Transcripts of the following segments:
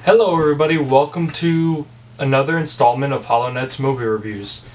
Hello everybody, welcome to another installment of HoloNets movie reviews.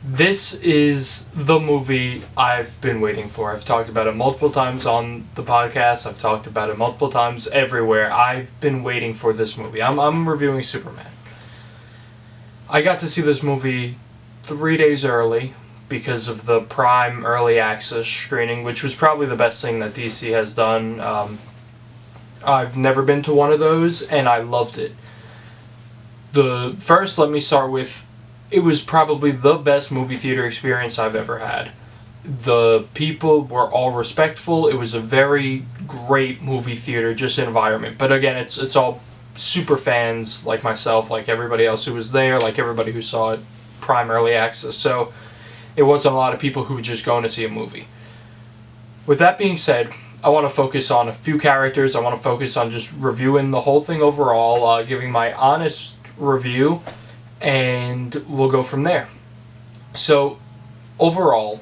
This is the movie I've been waiting for. I've talked about it multiple times on the podcast. I've talked about it multiple times everywhere. I've been waiting for this movie. I'm reviewing Superman. I got to see this movie 3 days early because of the Prime Early Access screening, which was probably the best thing that DC has done. I've never been to one of those, and I loved it. Let me start with, it was probably the best movie theater experience I've ever had. The people were all respectful. It was a very great movie theater, just environment. But again, it's all super fans like myself, like everybody else who was there, like everybody who saw it Prime Early Access. So it wasn't a lot of people who were just going to see a movie. With that being said, I want to focus on a few characters. I want to focus on just reviewing the whole thing overall, giving my honest review, and we'll go from there. So, overall,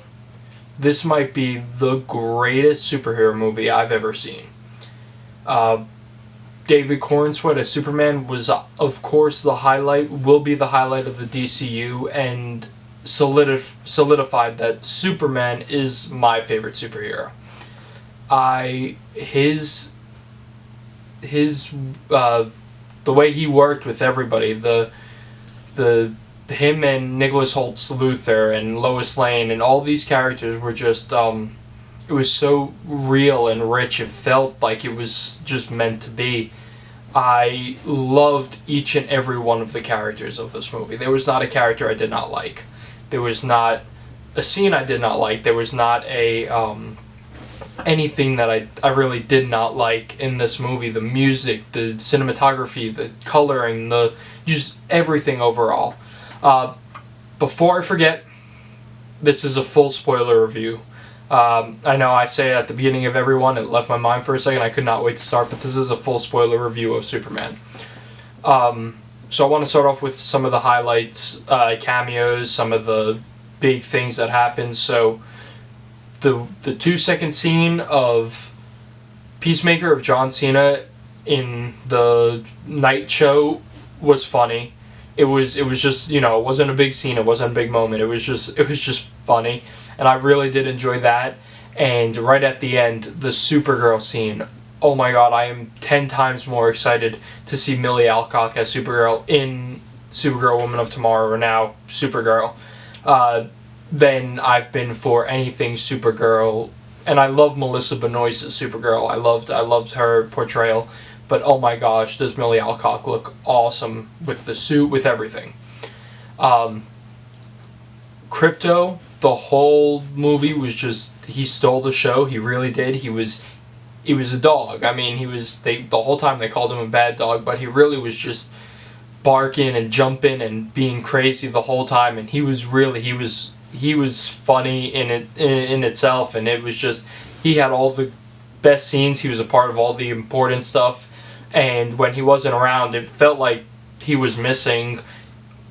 this might be the greatest superhero movie I've ever seen. David Cornsweet as Superman was, of course, will be the highlight of the DCU, and solidified that Superman is my favorite superhero. The way he worked with everybody, him and Nicholas Holtz Luthor and Lois Lane and all these characters were just, it was so real and rich. It felt like it was just meant to be. I loved each and every one of the characters of this movie. There was not a character I did not like. There was not a scene I did not like. There was not anything that I really did not like in this movie. The music, the cinematography, the coloring, just everything overall. Before I forget, this is a full spoiler review. I know I say it at the beginning of every one. It left my mind for a second. I could not wait to start, but this is a full spoiler review of Superman. So I want to start off with some of the highlights, cameos, some of the big things that happened. So the 2-second scene of Peacemaker of John Cena in the night show was funny. It was just, it wasn't a big scene, it wasn't a big moment. It was just funny, and I really did enjoy that. And right at the end, the Supergirl scene. Oh my god, I am 10 times more excited to see Millie Alcock as Supergirl in Supergirl Woman of Tomorrow, or now Supergirl, than I've been for anything Supergirl. And I love Melissa Benoist as Supergirl. I loved her portrayal. But oh my gosh, does Millie Alcock look awesome with the suit, with everything. Crypto, the whole movie was just, he stole the show. He really did. He was a dog. I mean, the whole time they called him a bad dog, but he really was just barking and jumping and being crazy the whole time. And he was funny in itself, and it was just, he had all the best scenes. He was a part of all the important stuff, and when he wasn't around, it felt like he was missing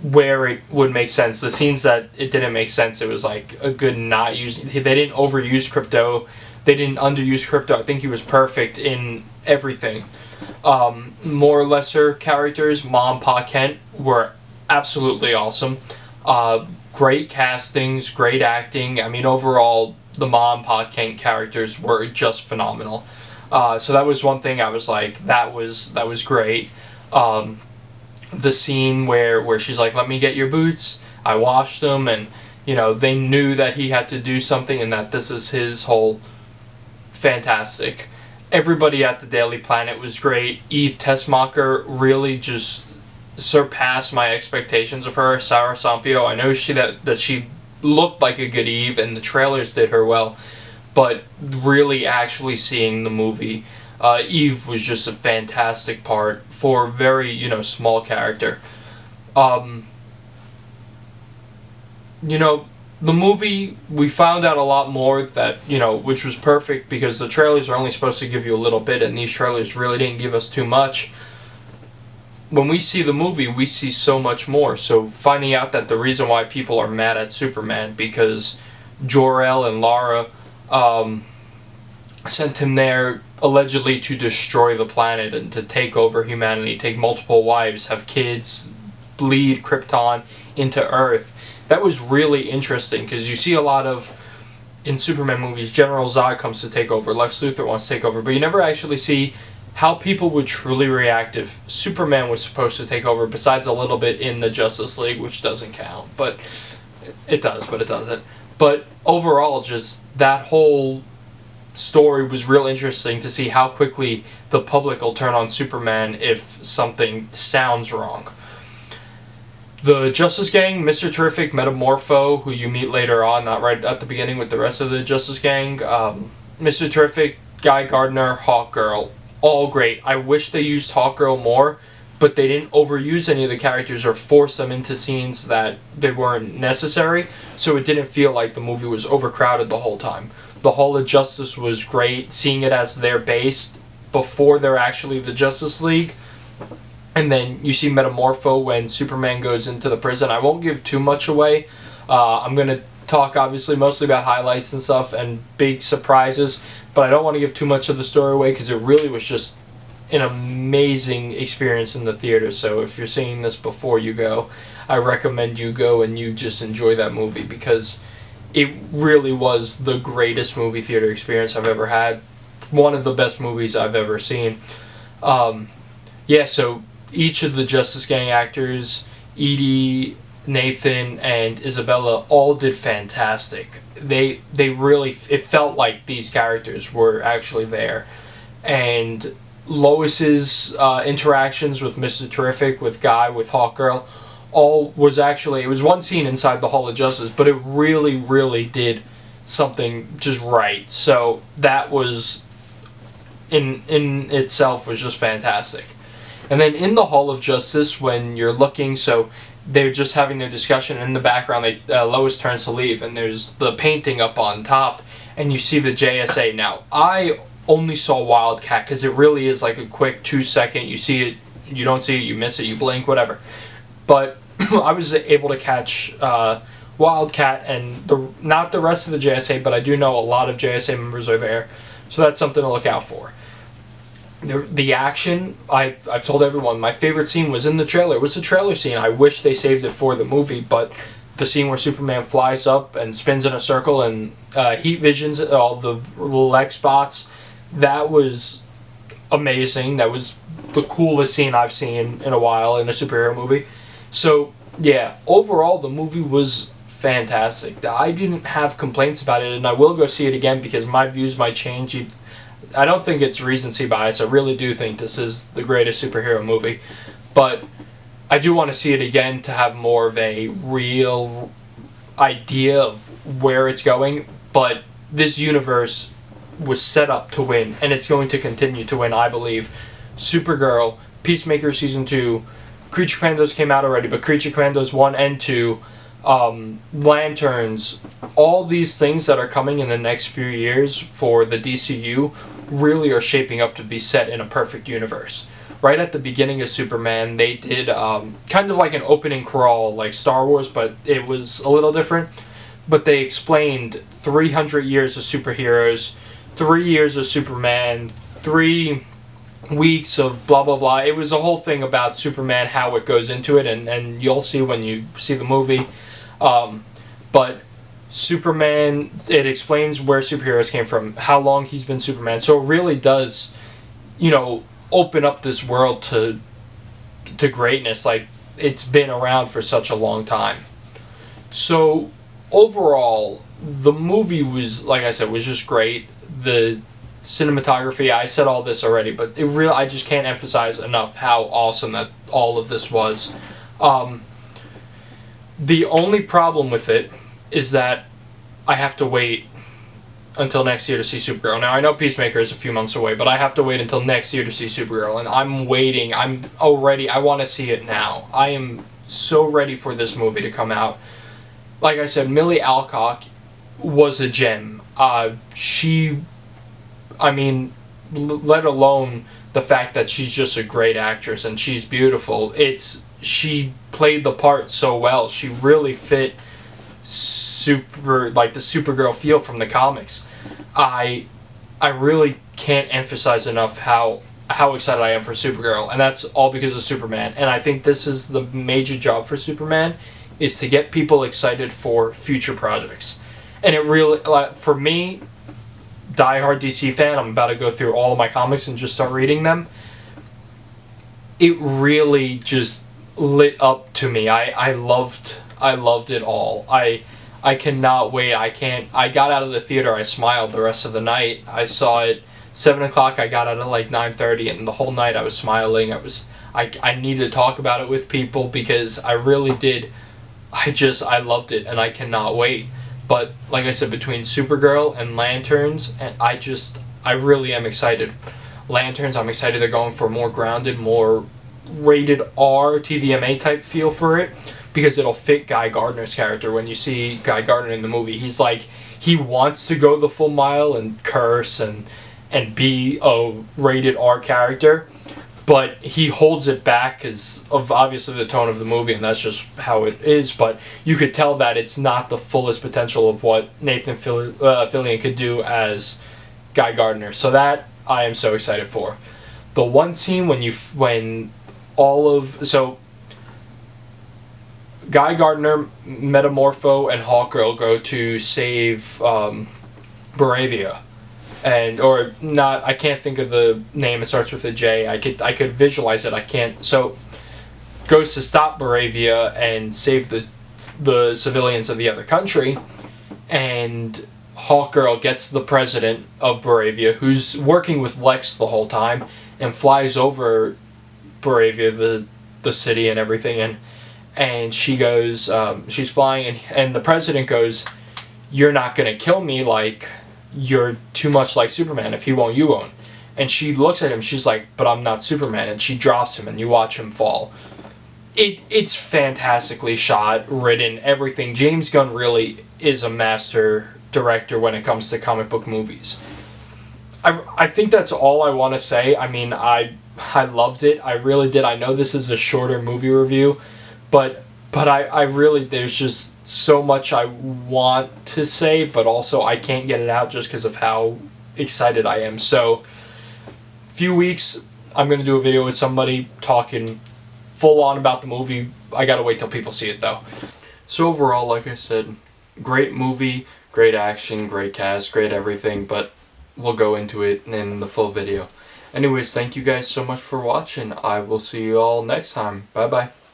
where it would make sense. The scenes that it didn't make sense, it was like a good not using. They didn't overuse Crypto. They didn't underuse Crypto. I think he was perfect in everything. More or lesser characters, Mom, Pa Kent, were absolutely awesome. Great castings, great acting. I mean, overall, the Mom, Pa Kent characters were just phenomenal. So that was one thing I was like, that was great. The scene where she's like, let me get your boots, I washed them, and they knew that he had to do something and that this is his whole, fantastic. Everybody at the Daily Planet was great. Eve Tessmacher really just surpassed my expectations of her. Sarah Sampio, I know that she looked like a good Eve, and the trailers did her well, but really actually seeing the movie, Eve was just a fantastic part for a very, small character. The movie, we found out a lot more that, which was perfect, because the trailers are only supposed to give you a little bit, and these trailers really didn't give us too much. When we see the movie, we see so much more. So finding out that the reason why people are mad at Superman, because Jor-El and Lara sent him there allegedly to destroy the planet and to take over humanity, take multiple wives, have kids, bleed Krypton into Earth. That was really interesting because you see a lot of, in Superman movies, General Zod comes to take over, Lex Luthor wants to take over, but you never actually see how people would truly react if Superman was supposed to take over, besides a little bit in the Justice League, which doesn't count, but it does, but it doesn't. But overall, just that whole story was real interesting to see how quickly the public will turn on Superman if something sounds wrong. The Justice Gang, Mr. Terrific, Metamorpho, who you meet later on, not right at the beginning with the rest of the Justice Gang, Mr. Terrific, Guy Gardner, Hawkgirl, all great. I wish they used Hawkgirl more, but they didn't overuse any of the characters or force them into scenes that they weren't necessary, so it didn't feel like the movie was overcrowded the whole time. The Hall of Justice was great, seeing it as they're based before they're actually the Justice League. And then you see Metamorpho when Superman goes into the prison. I won't give too much away. I'm going to talk, obviously, mostly about highlights and stuff and big surprises. But I don't want to give too much of the story away because it really was just an amazing experience in the theater. So if you're seeing this before you go, I recommend you go and you just enjoy that movie because it really was the greatest movie theater experience I've ever had. One of the best movies I've ever seen. So each of the Justice Gang actors, Edie, Nathan, and Isabella, all did fantastic. They really, it felt like these characters were actually there. And Lois's interactions with Mr. Terrific, with Guy, with Hawkgirl, all was actually, it was one scene inside the Hall of Justice, but it really, really did something just right. So that was, in itself, was just fantastic. And then in the Hall of Justice, when you're looking, so they're just having their discussion in the background, Lois turns to leave, and there's the painting up on top, and you see the JSA. Now, I only saw Wildcat, because it really is like a quick 2-second, you see it, you don't see it, you miss it, you blink, whatever. But I was able to catch Wildcat and not the rest of the JSA, but I do know a lot of JSA members are there, so that's something to look out for. The action, I've told everyone, my favorite scene was in the trailer. It was the trailer scene. I wish they saved it for the movie, but the scene where Superman flies up and spins in a circle and heat visions all the Lex spots, that was amazing. That was the coolest scene I've seen in a while in a superhero movie. So, yeah, overall, the movie was fantastic. I didn't have complaints about it, and I will go see it again because my views might change. I don't think it's recency bias. I really do think this is the greatest superhero movie. But I do want to see it again to have more of a real idea of where it's going. But this universe was set up to win, and it's going to continue to win, I believe. Supergirl, Peacemaker Season 2, Creature Commandos came out already, but Creature Commandos 1 and 2, Lanterns, all these things that are coming in the next few years for the DCU really are shaping up to be set in a perfect universe. Right at the beginning of Superman, they did kind of like an opening crawl like Star Wars, but it was a little different. But they explained 300 years of superheroes, 3 years of Superman, 3 weeks of blah blah blah. It was a whole thing about Superman, how it goes into it, and you'll see when you see the movie. But Superman, it explains where superheroes came from, how long he's been Superman. So it really does, open up this world to greatness. Like, it's been around for such a long time. So overall, the movie was, like I said, was just great. The cinematography, I said all this already, but I just can't emphasize enough how awesome that all of this was. The only problem with it is that I have to wait until next year to see Supergirl. Now, I know Peacemaker is a few months away, but I have to wait until next year to see Supergirl, and I'm waiting. I want to see it now. I am so ready for this movie to come out. Like I said, Millie Alcock was a gem. Let alone the fact that she's just a great actress and she's beautiful. She played the part so well. She really fit the Supergirl feel from the comics. I I really can't emphasize enough how excited I am for Supergirl, and that's all because of Superman. And I think this is the major job for Superman, is to get people excited for future projects. And it really, for me, diehard DC fan, I'm about to go through all of my comics and just start reading them. It really just lit up to me. I loved it all. I cannot wait. I got out of the theater, I smiled the rest of the night. I saw it 7 o'clock, I got out at like 9:30, and the whole night I was smiling. I needed to talk about it with people because I really did. I loved it, and I cannot wait. But like I said, between Supergirl and Lanterns, and I really am excited. Lanterns, I'm excited they're going for a more grounded, more rated R TVMA type feel for it, because it'll fit Guy Gardner's character. When you see Guy Gardner in the movie, he's like, he wants to go the full mile and curse and be a rated R character, but he holds it back because of obviously the tone of the movie, and that's just how it is. But you could tell that it's not the fullest potential of what Nathan Fillion could do as Guy Gardner. So that I am so excited for. The one scene so Guy Gardner, Metamorpho, and Hawkgirl go to save Bravia. I can't think of the name. It starts with a J. I could visualize it. I can't. So, goes to stop Bravia and save the civilians of the other country, and Hawkgirl gets the president of Bravia, who's working with Lex the whole time, and flies over Bravia, the city and everything, and she goes, she's flying, and the president goes, "You're not gonna kill me, like, you're too much like Superman. If he won't, you won't." And she looks at him, she's like, "But I'm not Superman," and she drops him, and you watch him fall. It's fantastically shot, written, everything. James Gunn really is a master director when it comes to comic book movies. I think that's all I want to say. I mean, I loved it. I really did. I know this is a shorter movie review, but I really, there's just so much I want to say, but also I can't get it out just because of how excited I am. So, few weeks, I'm going to do a video with somebody talking full on about the movie. I gotta wait till people see it though. So overall, like I said, great movie, great action, great cast, great everything, but we'll go into it in the full video. Anyways, thank you guys so much for watching. I will see you all next time. Bye bye.